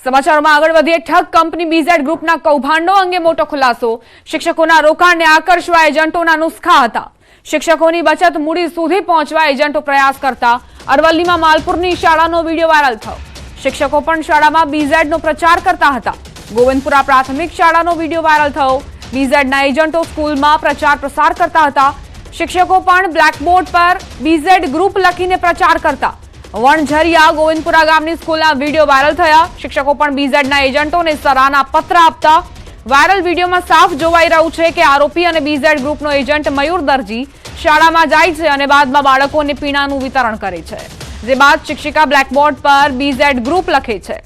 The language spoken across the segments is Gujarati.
સમાચારોમાં આગળ વધીએ। ઠગ કંપની બીઝેડ ગ્રુપના કૌભાંડો અંગે મોટો ખુલાસો। શિક્ષકોના રોકાણને આકર્ષવા એજન્ટોના નુસ્ખા હતા। શિક્ષકોની બચત મૂડી સુધી પહોંચવા એજન્ટો પ્રયાસ કરતા। અરવલ્લીમાં માલપુરની શાળાનો વિડીયો વાયરલ થયો। શિક્ષકો પણ શાળામાં બીઝેડનો પ્રચાર કરતા હતા। ગોવિંદપુરા પ્રાથમિક શાળાનો વિડીયો વાયરલ થયો। બીઝેડના એજન્ટો સ્કૂલમાં પ્રચાર પ્રસાર કરતા હતા। શિક્ષકો પણ બ્લેકબોર્ડ પર બીઝેડ ગ્રુપ લખીને પ્રચાર કરતા। વણઝરિયા ગોવિંદપુરા ગામની સ્કૂલના વિડીયો વાયરલ થયા। શિક્ષકો પણ બીઝેડના એજન્ટોને સરાહના પત્ર આપતા। વાયરલ વિડીયોમાં સાફ જોવાઈ રહ્યું છે કે આરોપી અને બીઝેડ ગ્રુપનો એજન્ટ મયુર દરજી શાળામાં જાય છે અને બાદમાં બાળકોને પીણાનું વિતરણ કરે છે, જે બાદ શિક્ષિકા બ્લેકબોર્ડ પર બીઝેડ ગ્રુપ લખે છે।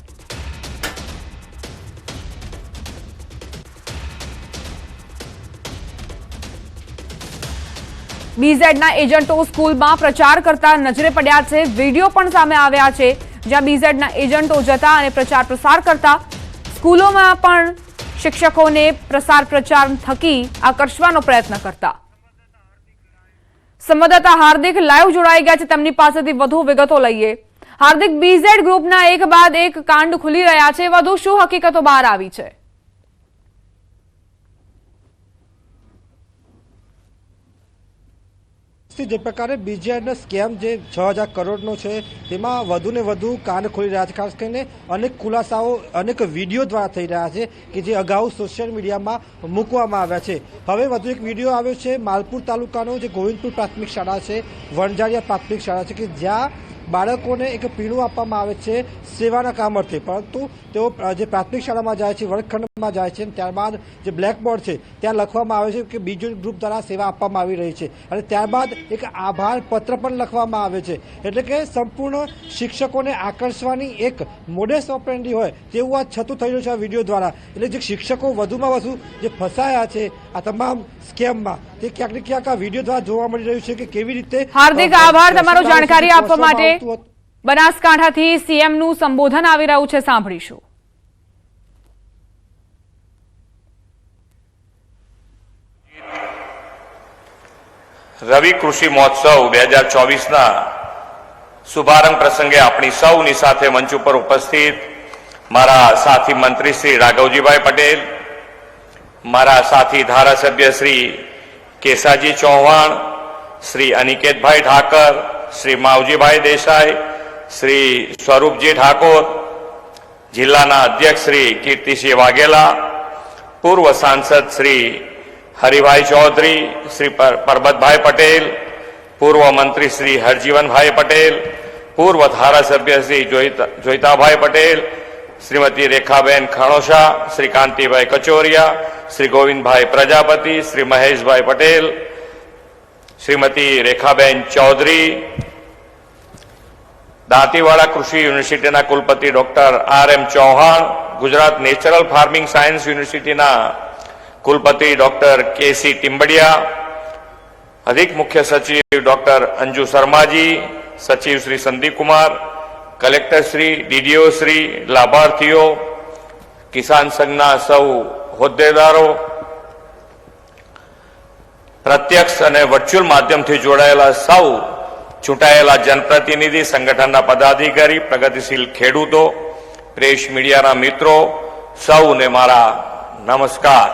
બીઝેડના એજન્ટો સ્કૂલમાં પ્રચાર કરતા નજરે પડ્યા છે। વિડીયો પણ સામે આવ્યા છે જ્યાં બીઝેડના એજન્ટો જતા અને પ્રચાર પ્રસાર કરતા। સ્કૂલોમાં પણ શિક્ષકોને પ્રચાર થકી આકર્ષવાનો પ્રયત્ન કરતા। સંવાદદાતા હાર્દિક લાઈવ જોડાઈ ગયા છે, તેમની પાસેથી વધુ વિગતો લઈએ। હાર્દિક, બીઝેડ ગ્રુપના એક બાદ એક કાંડ ખુલી રહ્યા છે, વધુ શું હકીકતો બહાર આવી છે? જે પ્રકારે બીઝેડનો સ્કેમ જે 6000 કરોડનો છે તેમાં વધુને વધુ કાંડ ખોલી રહ્યા છે। ખાસ કરીને અનેક ખુલાસાઓ અનેક વિડીયો દ્વારા થઈ રહ્યા છે કે જે અગાઉ સોશિયલ મીડિયામાં મૂકવામાં આવ્યા છે। હવે વધુ એક વિડીયો આવ્યો છે માલપુર તાલુકાનો જે ગોવિંદપુર પ્રાથમિક શાળા છે, વણઝારિયા પ્રાથમિક શાળા છે, કે જ્યાં બાળકોને એક પીણું આપવામાં આવે છે સેવાના કામ અર્થે, પરંતુ તેઓ જે પ્રાથમિક શાળામાં જાય છે, વર્ગખંડમાં જાય છે, ત્યારબાદ જે બ્લેકબોર્ડ છે ત્યાં લખવામાં આવે છે કે બીજેડ ગ્રુપ દ્વારા સેવા આપવામાં આવી રહી છે અને ત્યારબાદ એક આભાર પત્ર પણ લખવામાં આવે છે। એટલે કે સંપૂર્ણ શિક્ષકોને આકર્ષવાની એક મોડેસ ઓપરેન્ડી હોય તેવું આ છતું થઈ રહ્યું છે આ વિડીયો દ્વારા। એટલે જે શિક્ષકો વધુમાં વધુ જે ફસાયા છે આ તમામ સ્કેમમાં, તે ક્યાંક ને ક્યાંક આ વિડીયો દ્વારા જોવા મળી રહ્યું છે કે કેવી રીતે। હાર્દિક, આભાર તમારો જાણકારી આપવા માટે। બનાસકાંઠાથી સીએમનું સંબોધન આવી રહ્યું છે, સાંભળીશું। રવિ કૃષિ મહોત્સવ 2024ના શુભારંભ પ્રસંગે આપણી સૌની સાથે મંચ ઉપર ઉપસ્થિત મારા સાથી મંત્રી શ્રી રાઘવજીભાઈ પટેલ, મારા સાથી ધારાસભ્ય શ્રી કેસાજી ચૌહાણ, શ્રી અનિકેતભાઈ ઠાકર, શ્રી માવજીભાઈ દેસાઈ, શ્રી સ્વરૂપજી ઠાકોર, જિલ્લાના અધ્યક્ષ શ્રી કીર્તિસિંહ વાઘેલા, પૂર્વ સાંસદ શ્રી હરિભાઈ ચૌધરી, શ્રી પરબતભાઈ પટેલ, પૂર્વ મંત્રી શ્રી હરજીવનભાઈ પટેલ, પૂર્વ ધારાસભ્ય શ્રી જોઈતાભાઈ પટેલ, શ્રીમતી રેખાબેન ખણોસા, શ્રી કાંતિભાઈ કચોરિયા, શ્રી ગોવિંદભાઈ પ્રજાપતિ, શ્રી મહેશભાઈ પટેલ, શ્રીમતી રેખાબેન ચૌધરી, દાંતીવાડા કૃષિ યુનિવર્સિટીના કુલપતિ doctor RM Chauhan, Gujarat natural farming science યુનિવર્સિટીના કુલપતિ ડોક્ટર KC ટિમ્બડિયા, અધિક મુખ્ય સચિવ ડોક્ટર અંજુ શર્માજી, સચિવ શ્રી સંદીપ કુમાર, કલેક્ટર શ્રી, DDO શ્રી, લાભાર્થીઓ, કિસાન સંઘના સૌ હોદ્દેદારો, પ્રત્યક્ષ અને વર્ચ્યુઅલ માધ્યમથી જોડાયેલા સૌ ચૂંટાયેલા જનપ્રતિનિધિ, સંગઠનના પદાધિકારી, પ્રગતિશીલ ખેડૂતો, પ્રેસ મીડિયાના મિત્રો, સૌને મારા નમસ્કાર।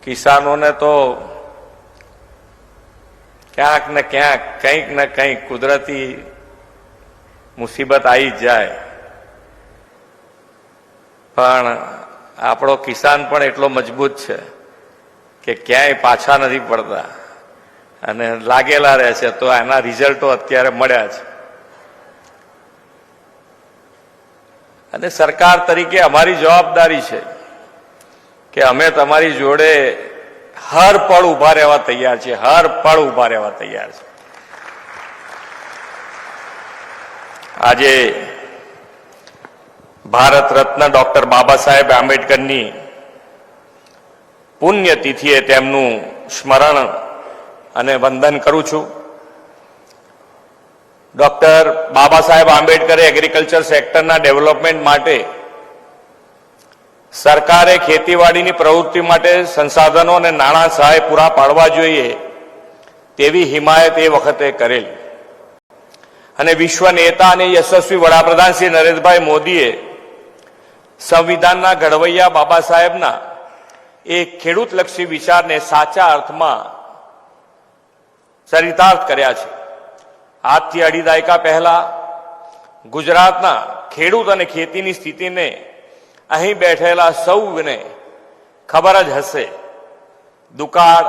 કિસાનોને તો ક્યાંક ને ક્યાંક કંઈક ને કંઈક કુદરતી મુસીબત આવી જ જાય, પણ આપણો કિસાન પણ એટલો મજબૂત છે કે ક્યાંય પાછા નથી પડતા અને લાગેલા રહે છે, તો એના રિઝલ્ટો અત્યારે મળ્યા છે। અને સરકાર તરીકે અમારી જવાબદારી છે કે અમે તમારી જોડે હર પળ ઉભા રહેવા તૈયાર છે, હર પળ ઉભા રહેવા તૈયાર છે। આજે ભારત રત્ન ડોક્ટર બાબા સાહેબ આંબેડકરની પુણ્યતિથિએ તેમનું સ્મરણ અને વંદન કરું છું। Doctor Baba Saheb આંબેડકરે agriculture સેક્ટરના development માટે સરકારે ખેતીવાડીની પ્રવૃત્તિ માટે સંસાધનો અને નાણાં સહાય પૂરા પાડવા જોઈએ તેવી હિમાયત એ વખતે કરેલી. અને વિશ્વ નેતા અને યશસ્વી વડાપ્રધાન શ્રી નરેન્દ્રભાઈ મોદીએ સંવિધાનના ઘડવૈયા બાબા સાહેબના એ ખેડૂતલક્ષી વિચારને સાચા અર્થમાં ચરિતાર્થ કર્યા છે. આજથી અઢી દાયકા પહેલા ગુજરાતના ખેડૂત અને ખેતીની સ્થિતિને અહીં બેઠેલા સૌને ખબર જ હશે. દુકાળ,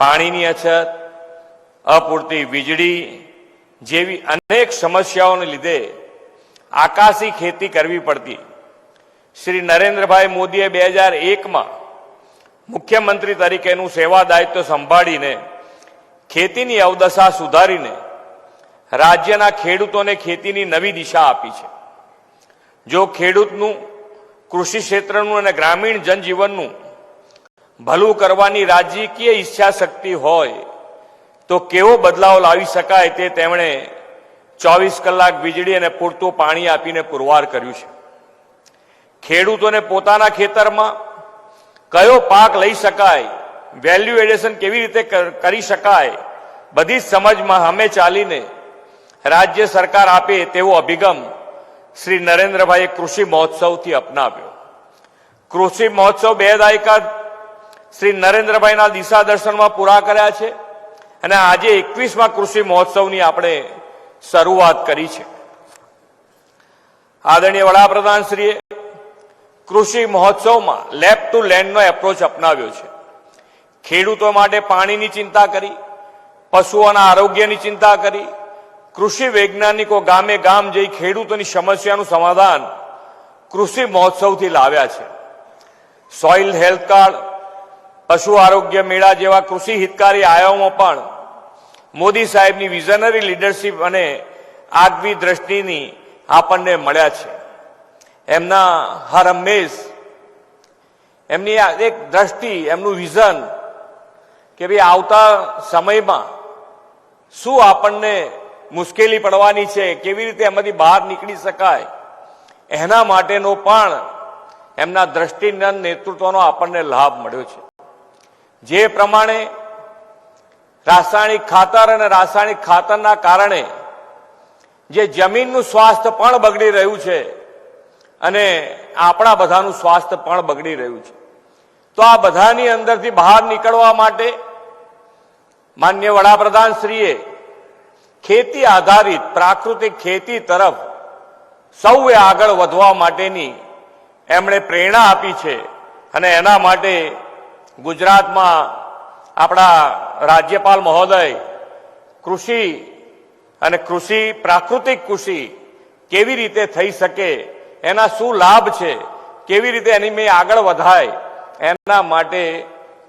પાણીની અછત, અપૂરતી વીજળી જેવી અનેક સમસ્યાઓને લીધે આકાશી ખેતી કરવી પડતી. શ્રી નરેન્દ્રભાઈ મોદીએ 2001માં મુખ્યમંત્રી તરીકેનું સેવા દાયિત્વ સંભાળીને ખેતીની અવદશા સુધારીને રાજ્યના ખેડૂતોને ખેતીની નવી દિશા આપી છે. જો ખેડૂતનું, કૃષિ ક્ષેત્રનું અને ગ્રામીણ જનજીવનનું ભલું કરવાની રાજકીય ઈચ્છા શક્તિ હોય તો કેવો બદલાવ લાવી શકાય તે તેમણે 24 કલાક વીજળી અને પૂરતું પાણી આપીને પુરવાર કર્યું છે. ખેડૂતોને પોતાના ખેતરમાં કયો પાક લઈ શકાય, વેલ્યુ એડિશન કેવી રીતે કરી શકાય, બધી સમજમાં અમે ચાલીને રાજ્ય સરકાર આપે તેવો અભિગમ શ્રી નરેન્દ્રભાઈએ કૃષિ મહોત્સવથી અપનાવ્યો. કૃષિ મહોત્સવ 2 દાયકા શ્રી નરેન્દ્રભાઈના દિશા દર્શનમાં પૂરા કર્યા છે અને આજે 21મા કૃષિ મહોત્સવની આપણે શરૂઆત કરી છે. આદરણીય વડાપ્રધાનશ્રીએ કૃષિ મહોત્સવમાં લેબ ટુ લેન્ડનો એપ્રોચ અપનાવ્યો છે. ખેડૂતો માટે પાણીની ચિંતા કરી, પશુઓના આરોગ્યની ચિંતા કરી, કૃષિ વૈજ્ઞાનિકો ગામે ગામ જઈ ખેડૂતોની સમસ્યાનું સમાધાન કૃષિ મહોત્સવથી લાવ્યા છે. સોઇલ હેલ્થ કાર્ડ, પશુ આરોગ્ય મેળા જેવા કૃષિ હિતકારી આયામો પણ મોદી સાહેબની વિઝનરી લીડરશીપ અને આગવી દ્રષ્ટિની આપણને મળ્યા છે. એમના હર હંમેશ એમની એક દ્રષ્ટિ, એમનું વિઝન કે ભાઈ આવતા સમયમાં શું આપણને મુશ્કેલી પડવાની છે, કેવી રીતે એમાંથી બહાર નીકળી શકાય, એના માટેનો પણ એમના દ્રષ્ટિનંદ નેતૃત્વનો આપણને લાભ મળ્યો છે. જે પ્રમાણે રાસાયણિક ખાતર અને રાસાયણિક ખાતરના કારણે જે જમીનનું સ્વાસ્થ્ય પણ બગડી રહ્યું છે અને આપણા બધાનું સ્વાસ્થ્ય પણ બગડી રહ્યું છે, તો આ બધાની અંદરથી બહાર નીકળવા માટે માનનીય વડાપ્રધાનશ્રીએ ખેતી આધારિત પ્રાકૃતિક ખેતી તરફ સૌએ આગળ વધવા માટેની એમણે પ્રેરણા આપી છે. અને એના માટે ગુજરાતમાં આપણા રાજ્યપાલ મહોદય કૃષિ અને પ્રાકૃતિક કૃષિ કેવી રીતે થઈ શકે, એના શું લાભ છે, કેવી રીતે એની મેં આગળ વધાય, એના માટે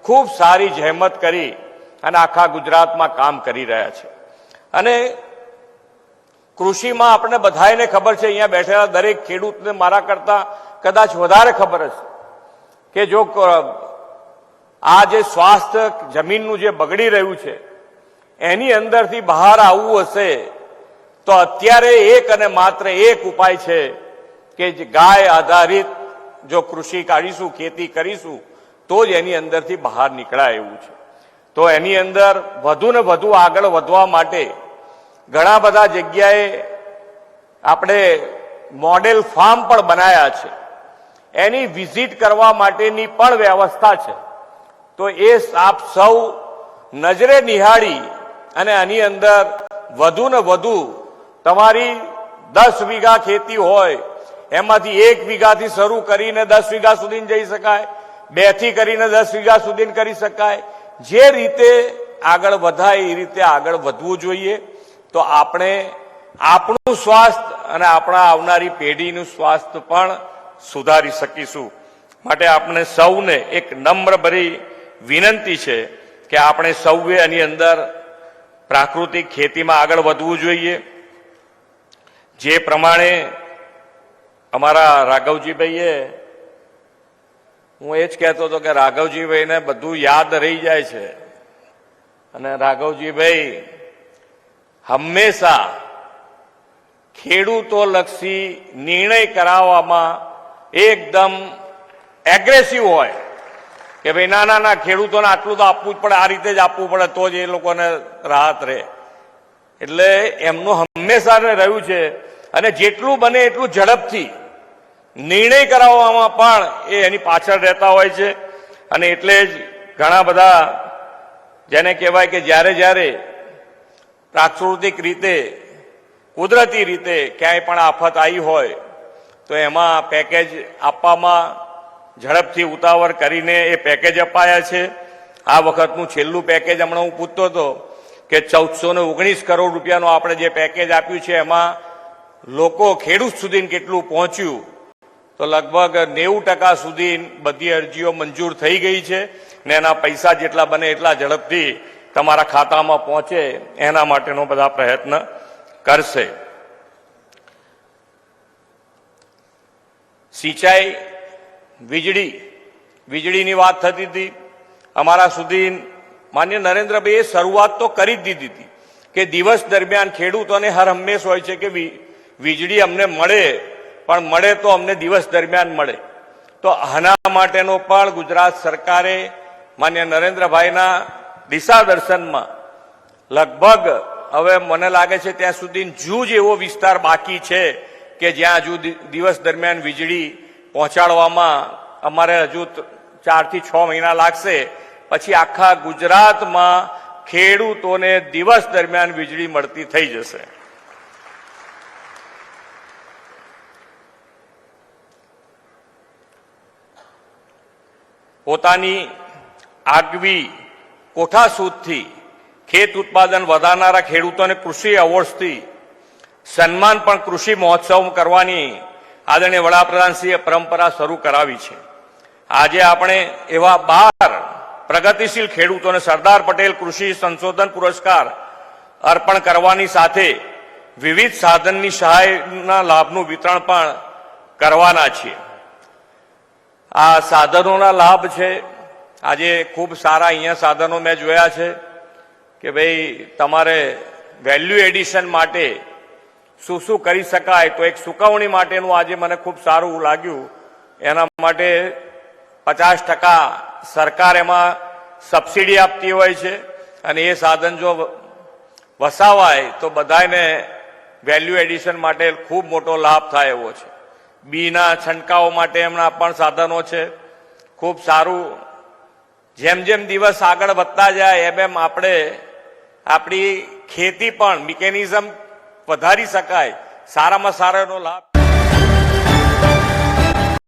ખૂબ સારી જહેમત કરી અને આખા ગુજરાતમાં કામ કરી રહ્યા છે. અને કૃષિમાં આપણે બધાને ખબર છે, અહીંયા બેઠેલા દરેક ખેડૂતને મારા કરતા કદાચ વધારે ખબર હશે કે જો આ જે સ્વાસ્થ્ય જમીનનું જે બગડી રહ્યું છે એની અંદરથી બહાર આવવું હશે તો અત્યારે એક અને માત્ર એક ઉપાય છે કે ગાય આધારિત જો કૃષિ કાઢીશું, ખેતી કરીશું તો જ એની અંદરથી બહાર નીકળાય એવું છે. તો એની અંદર વધુ ને વધુ આગળ વધવા માટે ઘણા બધા જગ્યાએ આપણે મોડેલ ફાર્મ પણ બનાવ્યા છે. એની વિઝિટ કરવા માટેની પણ વ્યવસ્થા છે. તો એ આપ સૌ નજરે નિહાળી અને આની અંદર વધુ ને વધુ તમારી 10 વીઘા ખેતી હોય એમાંથી 1 વીઘાથી શરૂ કરીને 10 વીઘા સુધી જઈ શકાય, 2 થી કરીને 10 વીઘા સુધી કરી શકાય. જે રીતે આગળ વધાય એ રીતે આગળ વધવું જોઈએ. તો આપણે આપણું સ્વાસ્થ્ય અને આપણા આવનારી પેઢીનું સ્વાસ્થ્ય પણ સુધારી શકીશું. માટે આપણે સૌને એક નમ્રભરી વિનંતી છે કે આપણે સૌએ આની અંદર પ્રાકૃતિક ખેતીમાં આગળ વધવું જોઈએ. જે પ્રમાણે અમારા રાઘવજીભાઈએ, હું એ જ કહેતો હતો કે રાઘવજીભાઈને બધું યાદ રહી જાય છે અને રાઘવજીભાઈ હંમેશા ખેડૂતોલક્ષી નિર્ણય કરાવવામાં એકદમ એગ્રેસિવ હોય કે ભાઈ ના ના ના ખેડૂતોને આટલું તો આપવું જ પડે, આ રીતે જ આપવું પડે તો જ એ લોકોને રાહત રહે. એટલે એમનું હંમેશા રહ્યું છે અને જેટલું બને એટલું ઝડપથી નિર્ણય કરાવવામાં પણ એ એની પાછળ રહેતા હોય છે. અને એટલે જ ઘણા બધા જેને કહેવાય કે જ્યારે જ્યારે પ્રાકૃતિક રીતે કુદરતી રીતે ક્યાંય પણ આફત આવી હોય તો એમાં પેકેજ આપવામાં ઝડપથી ઉતાવળ કરીને એ પેકેજ અપાયા છે. આ વખતનું છેલ્લું પેકેજ હમણાં હું પૂછતો હતો કે 1419 કરોડ રૂપિયાનું આપણે જે પેકેજ આપ્યું છે એમાં લોકો ખેડૂત સુધી કેટલું પહોંચ્યું તો લગભગ 90% સુધી બધી અરજીઓ મંજૂર થઈ ગઈ છે ને એના પૈસા જેટલા બને એટલા ઝડપથી તમારા ખાતામાં પહોંચે એના માટેનો બધા પ્રયત્ન કરશે. સિંચાઈ, વીજળીની વાત થતી હતી. અમારા સુધી માન્ય નરેન્દ્રભાઈએ શરૂઆત તો કરી જ દીધી હતી કે દિવસ દરમિયાન ખેડૂતોને હર હંમેશ હોય છે કે વીજળી અમને મળે, પણ મળે તો અમને દિવસ દરમિયાન મળે. તો આના માટેનો પણ ગુજરાત સરકારે માન્ય નરેન્દ્રભાઈના દિશા દર્શનમાં લગભગ હવે મને લાગે છે ત્યાં સુધી જૂજ એવો વિસ્તાર બાકી છે કે જ્યાં હજુ દિવસ દરમિયાન વીજળી પહોંચાડવામાં અમારે હજુ 4 થી 6 મહિના લાગશે. પછી આખા ગુજરાતમાં ખેડૂતોને દિવસ દરમિયાન વીજળી મળતી થઈ જશે. પોતાની આગવી કોઠાસૂઝથી ખેત ઉત્પાદન વધારનારા ખેડૂતોને કૃષિ એવોર્ડ્સથી સન્માન પણ કૃષિ મહોત્સવ કરવાની આદરણીય વડાપ્રધાનશ્રીએ પરંપરા શરૂ કરાવી છે. આજે આપણે એવા 12 પ્રગતિશીલ ખેડૂતોને સરદાર પટેલ કૃષિ સંશોધન પુરસ્કાર અર્પણ કરવાની સાથે વિવિધ સાધનની સહાયના લાભનું વિતરણ પણ કરવાના છીએ. આ સાધનોના લાભ છે. આજે ખૂબ સારા અહીંયા સાધનો મેં જોયા છે કે ભાઈ તમારે વેલ્યુ એડિશન માટે શું શું કરી શકાય. તો એક સુકવણી માટેનું આજે મને ખૂબ સારું લાગ્યું. એના માટે 50% સરકાર એમાં સબસિડી આપતી હોય છે અને એ સાધન જો વસાવાય તો બધાને વેલ્યુ એડિશન માટે ખૂબ મોટો લાભ થાય એવો છે. બીના છંટકાવ માટે એમના પણ સાધનો છે. ખૂબ સારું. જેમ જેમ દિવસ આગળ વધતા જાય એમ આપણે આપણી ખેતી પણ મિકેનિઝમ વધારી શકાય, સારામાં સારાનો લાભ